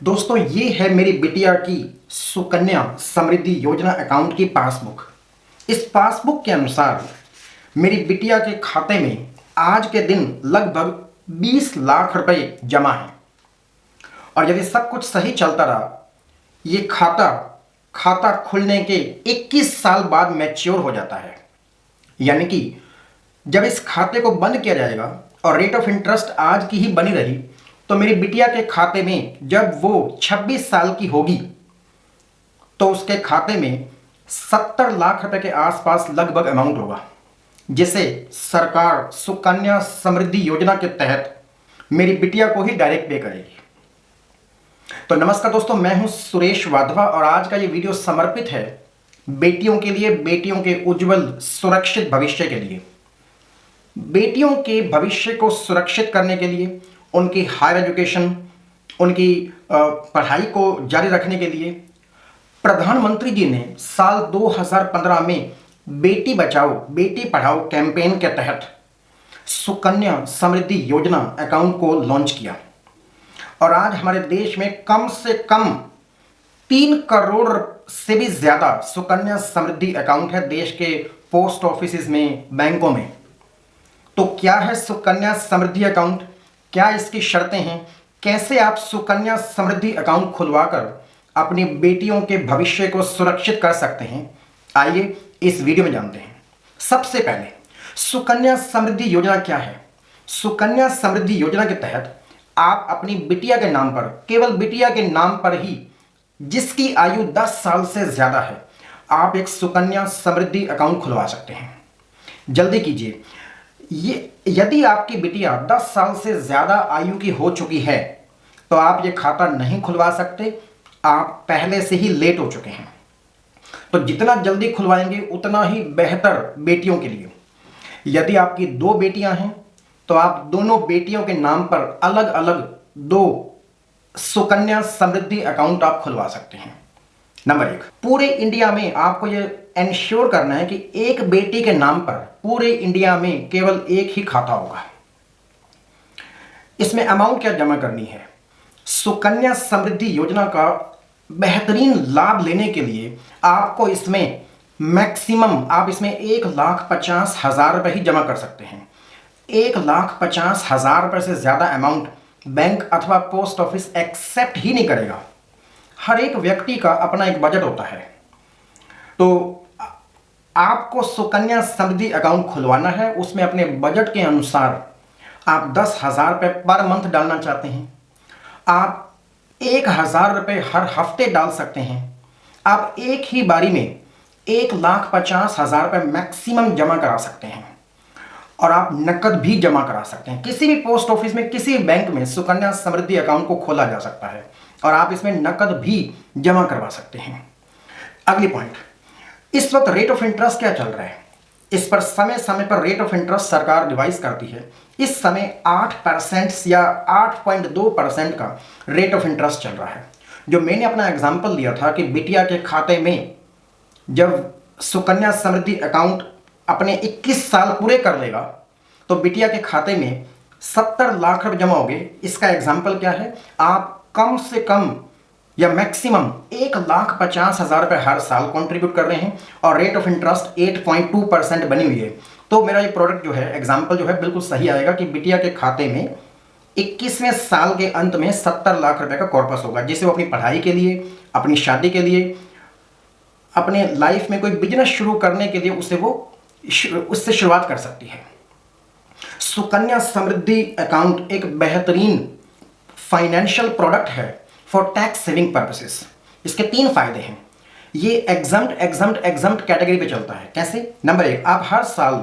दोस्तों ये है मेरी बिटिया की सुकन्या समृद्धि योजना अकाउंट की पासबुक। इस पासबुक के अनुसार मेरी बिटिया के खाते में आज के दिन लगभग 20 लाख रुपए जमा हैं और यदि सब कुछ सही चलता रहा ये खाता खुलने के 21 साल बाद मैच्योर हो जाता है। यानी कि जब इस खाते को बंद किया जाएगा और रेट ऑफ इंटरेस्ट आज की ही बनी रही तो मेरी बिटिया के खाते में जब वो 26 साल की होगी तो उसके खाते में 70 लाख रुपए के आसपास लगभग अमाउंट होगा, जिसे सरकार सुकन्या समृद्धि योजना के तहत मेरी बिटिया को ही डायरेक्ट पे करेगी। तो नमस्कार दोस्तों, मैं हूं सुरेश वाधवा और आज का ये वीडियो समर्पित है बेटियों के लिए, बेटियों के उज्जवल सुरक्षित भविष्य के लिए। बेटियों के भविष्य को सुरक्षित करने के लिए, उनकी हायर एजुकेशन, उनकी पढ़ाई को जारी रखने के लिए प्रधानमंत्री जी ने साल 2015 में बेटी बचाओ बेटी पढ़ाओ कैंपेन के तहत सुकन्या समृद्धि योजना अकाउंट को लॉन्च किया और आज हमारे देश में कम से कम 3 करोड़ से भी ज़्यादा सुकन्या समृद्धि अकाउंट है देश के पोस्ट ऑफिस में, बैंकों में। तो क्या है सुकन्या समृद्धि अकाउंट, क्या इसकी शर्तें हैं, कैसे आप सुकन्या समृद्धि अकाउंट खुलवाकर अपनी बेटियों के भविष्य को सुरक्षित कर सकते हैं, आइए इस वीडियो में जानते हैं। सबसे पहले सुकन्या समृद्धि योजना क्या है। सुकन्या समृद्धि योजना के तहत आप अपनी बिटिया के नाम पर, केवल बिटिया के नाम पर ही, जिसकी आयु 10 साल से ज़्यादा है, आप एक सुकन्या समृद्धि अकाउंट खुलवा सकते हैं। जल्दी कीजिए। ये यदि आपकी बिटिया 10 साल से ज़्यादा आयु की हो चुकी है तो आप ये खाता नहीं खुलवा सकते, आप पहले से ही लेट हो चुके हैं। तो जितना जल्दी खुलवाएंगे उतना ही बेहतर बेटियों के लिए। यदि आपकी 2 बेटियां हैं तो आप दोनों बेटियों के नाम पर अलग अलग 2 सुकन्या समृद्धि अकाउंट आप खुलवा सकते हैं। नंबर 1, पूरे इंडिया में आपको ये इंश्योर करना है कि एक बेटी के नाम पर पूरे इंडिया में केवल एक ही खाता होगा। इसमें अमाउंट क्या जमा करनी है। सुकन्या समृद्धि योजना का बेहतरीन लाभ लेने के लिए आपको इसमें मैक्सिमम, आप इसमें 1,50,000 रुपये ही जमा कर सकते हैं। 1,50,000 रुपये से ज़्यादा अमाउंट बैंक अथवा पोस्ट ऑफिस एक्सेप्ट ही नहीं करेगा। हर एक व्यक्ति का अपना एक बजट होता है, तो आपको सुकन्या समृद्धि अकाउंट खुलवाना है। उसमें अपने बजट के अनुसार आप 10,000 रुपये पर मंथ डालना चाहते हैं, आप 1,000 रुपये हर हफ्ते डाल सकते हैं, आप एक ही बारी में 1,50,000 रुपये मैक्सिमम जमा करा सकते हैं और आप नकद भी जमा करा सकते हैं। किसी भी पोस्ट ऑफिस में, किसी भी बैंक में सुकन्या समृद्धि अकाउंट को खोला जा सकता है और आप इसमें नकद भी जमा करवा सकते हैं। अगली पॉइंट, इस वक्त रेट ऑफ इंटरेस्ट क्या चल रहा है। इस पर समय समय पर रेट ऑफ इंटरेस्ट सरकार रिवाइज करती है। इस समय 8% या 8.2% का रेट ऑफ इंटरेस्ट चल रहा है। जो मैंने अपना एग्जाम्पल दिया था कि बिटिया के खाते में जब सुकन्या समृद्धि अकाउंट अपने 21 साल पूरे कर लेगा तो बिटिया के खाते में 70 लाख रुपये जमा होंगे। इसका एग्जाम्पल क्या है, आप कम से कम या मैक्सिमम 1,50,000 रुपये हर साल कंट्रीब्यूट कर रहे हैं और रेट ऑफ इंटरेस्ट 8.2% बनी हुई है। तो मेरा ये प्रोडक्ट जो है, एग्जाम्पल जो है, बिल्कुल सही आएगा कि बिटिया के खाते में 21वें साल के अंत में 70 लाख रुपये का कॉर्पस होगा, जिसे वो अपनी पढ़ाई के लिए, अपनी शादी के लिए, अपने लाइफ में कोई बिजनेस शुरू करने के लिए उससे शुरुआत कर सकती है। सुकन्या समृद्धि अकाउंट एक बेहतरीन फाइनेंशियल प्रोडक्ट है फॉर टैक्स सेविंग पर्पसेस। इसके 3 फायदे हैं। ये एग्जम्प्ट कैटेगरी पे चलता है। कैसे? नंबर 1, आप हर साल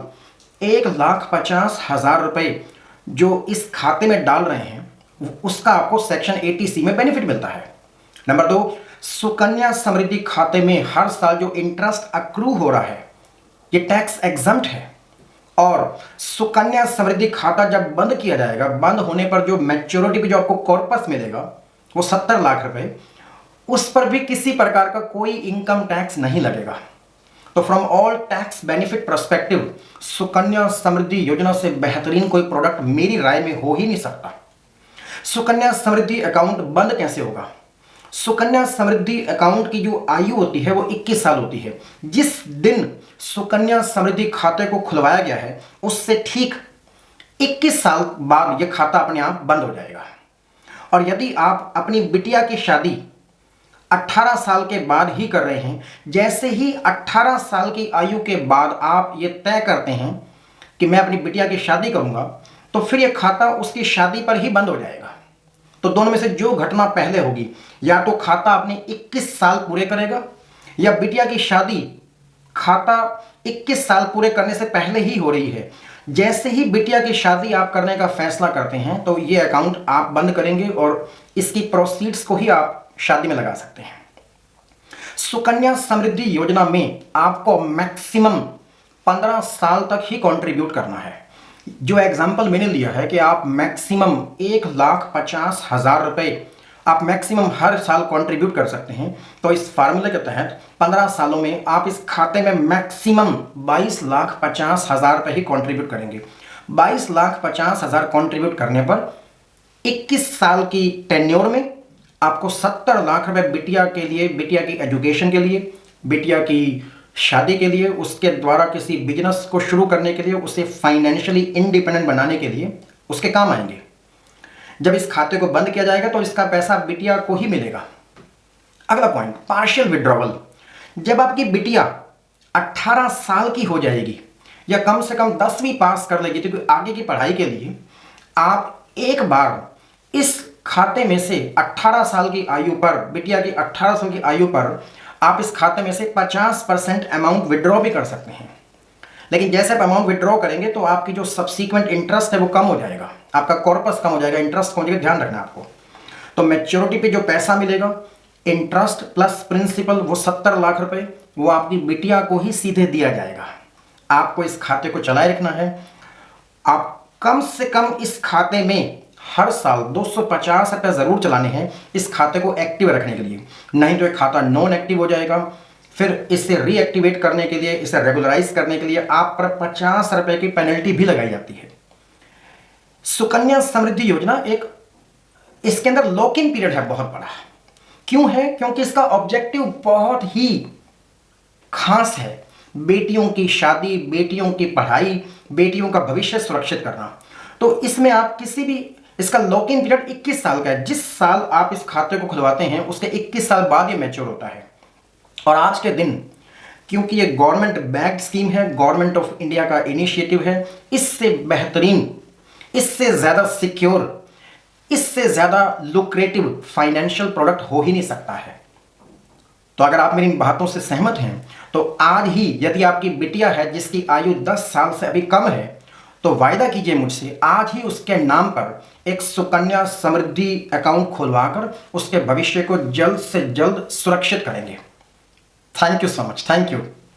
1,50,000 रुपये जो इस खाते में डाल रहे हैं उसका आपको सेक्शन 80C में बेनिफिट मिलता है। नंबर 2, सुकन्या समृद्धि खाते में हर साल जो इंटरेस्ट अक्रू हो रहा है ये टैक्स एग्जम्प्ट है और सुकन्या समृद्धि खाता जब बंद किया जाएगा, बंद होने पर जो मैच्योरिटी पे जो आपको कॉर्पस मिलेगा वो 70 लाख रुपए, उस पर भी किसी प्रकार का कोई इनकम टैक्स नहीं लगेगा। तो from all tax benefit perspective Sukanya Samriddhi Yojana से बेहतरीन कोई प्रोडक्ट मेरी राय में हो ही नहीं सकता। सुकन्या समृद्धि अकाउंट बंद कैसे होगा? सुकन्या समृद्धि अकाउंट की जो आयु होती है वो 21 साल होती है। जिस दिन सुकन्या समृद्धि खाते को खुलवाया गया है उससे ठीक 21 साल बाद यह खाता अपने आप बंद हो जाएगा। और यदि आप अपनी बिटिया की शादी 18 साल के बाद ही कर रहे हैं, जैसे ही 18 साल की आयु के बाद आप ये तय करते हैं कि मैं अपनी बिटिया की शादी करूंगा, तो फिर यह खाता उसकी शादी पर ही बंद हो जाएगा। तो दोनों में से जो घटना पहले होगी, या तो खाता अपने 21 साल पूरे करेगा, या बिटिया की शादी खाता 21 साल पूरे करने से पहले ही हो रही है। जैसे ही बिटिया की शादी आप करने का फैसला करते हैं तो ये अकाउंट आप बंद करेंगे और इसकी प्रोसीड्स को ही आप शादी में लगा सकते हैं। सुकन्या समृद्धि योजना में आपको मैक्सिमम 15 साल तक ही कंट्रीब्यूट करना है। जो एग्जाम्पल मैंने लिया है कि आप मैक्सिमम 1,50,000 रुपये आप मैक्सिमम हर साल कंट्रीब्यूट कर सकते हैं। तो इस फार्मूले के तहत 15 सालों में आप इस खाते में मैक्सिमम 22,50,000 रुपये ही कंट्रीब्यूट करेंगे। 22,50,000 कंट्रीब्यूट करने पर 21 साल की टेन्योर में आपको 70 लाख रुपए बिटिया के लिए, बिटिया की एजुकेशन के लिए, बिटिया की शादी के लिए, उसके द्वारा किसी बिजनेस को शुरू करने के लिए, उसे फाइनेंशियली इंडिपेंडेंट बनाने के लिए उसके काम आएंगे। जब इस खाते को बंद किया जाएगा तो इसका पैसा बिटिया को ही मिलेगा। अगला पॉइंट, पार्शियल विड्रॉवल। जब आपकी बिटिया 18 साल की हो जाएगी या कम से कम 10वीं पास कर लेगी, तो आगे की पढ़ाई के लिए आप एक बार इस खाते में से 18 साल की आयु पर, बिटिया की 18 साल की आयु पर आप इस खाते में से 50% अमाउंट विड्रॉ भी कर सकते हैं। लेकिन जैसे आप अमाउंट विड्रॉ करेंगे तो आपकी जो सब्सीक्वेंट इंटरेस्ट है वो कम हो जाएगा, आपका कॉर्पस कम हो जाएगा, इंटरेस्ट कम हो जाएगा, ध्यान रखना आपको। तो मैच्योरिटी पे जो पैसा मिलेगा, इंटरेस्ट प्लस प्रिंसिपल, वो 70 लाख रुपए वो आपकी बिटिया को ही सीधे दिया जाएगा। आपको इस खाते को चलाए रखना है। आप कम से कम इस खाते में हर साल 250 रुपये ज़रूर चलाने हैं इस खाते को एक्टिव रखने के लिए, नहीं तो ये खाता नॉन एक्टिव हो जाएगा। फिर इसे रीएक्टिवेट करने के लिए, इसे रेगुलराइज करने के लिए आप पर 50 रुपये की पेनल्टी भी लगाई जाती है। सुकन्या समृद्धि योजना इसके अंदर लॉक इन पीरियड है बहुत बड़ा। क्यों है? क्योंकि इसका ऑब्जेक्टिव बहुत ही खास है। बेटियों की शादी, बेटियों की पढ़ाई, बेटियों का भविष्य सुरक्षित करना। तो इसमें आप किसी भी, इसका लॉक इन पीरियड 21 साल का है। जिस साल आप इस खाते को खुलवाते हैं उसके 21 साल बाद ये मैच्योर होता है। और आज के दिन क्योंकि ये गवर्नमेंट बैक्ड स्कीम है, गवर्नमेंट ऑफ इंडिया का इनिशिएटिव है, इससे बेहतरीन, इससे ज़्यादा सिक्योर, इससे ज़्यादा लुक्रेटिव फाइनेंशियल प्रोडक्ट हो ही नहीं सकता है। तो अगर आप मेरी बातों से सहमत हैं तो आज ही, यदि आपकी बिटिया है जिसकी आयु 10 साल से अभी कम है, तो वायदा कीजिए मुझसे, आज ही उसके नाम पर एक सुकन्या समृद्धि अकाउंट खुलवाकर उसके भविष्य को जल्द से जल्द सुरक्षित करेंगे। Thank you so much. Thank you.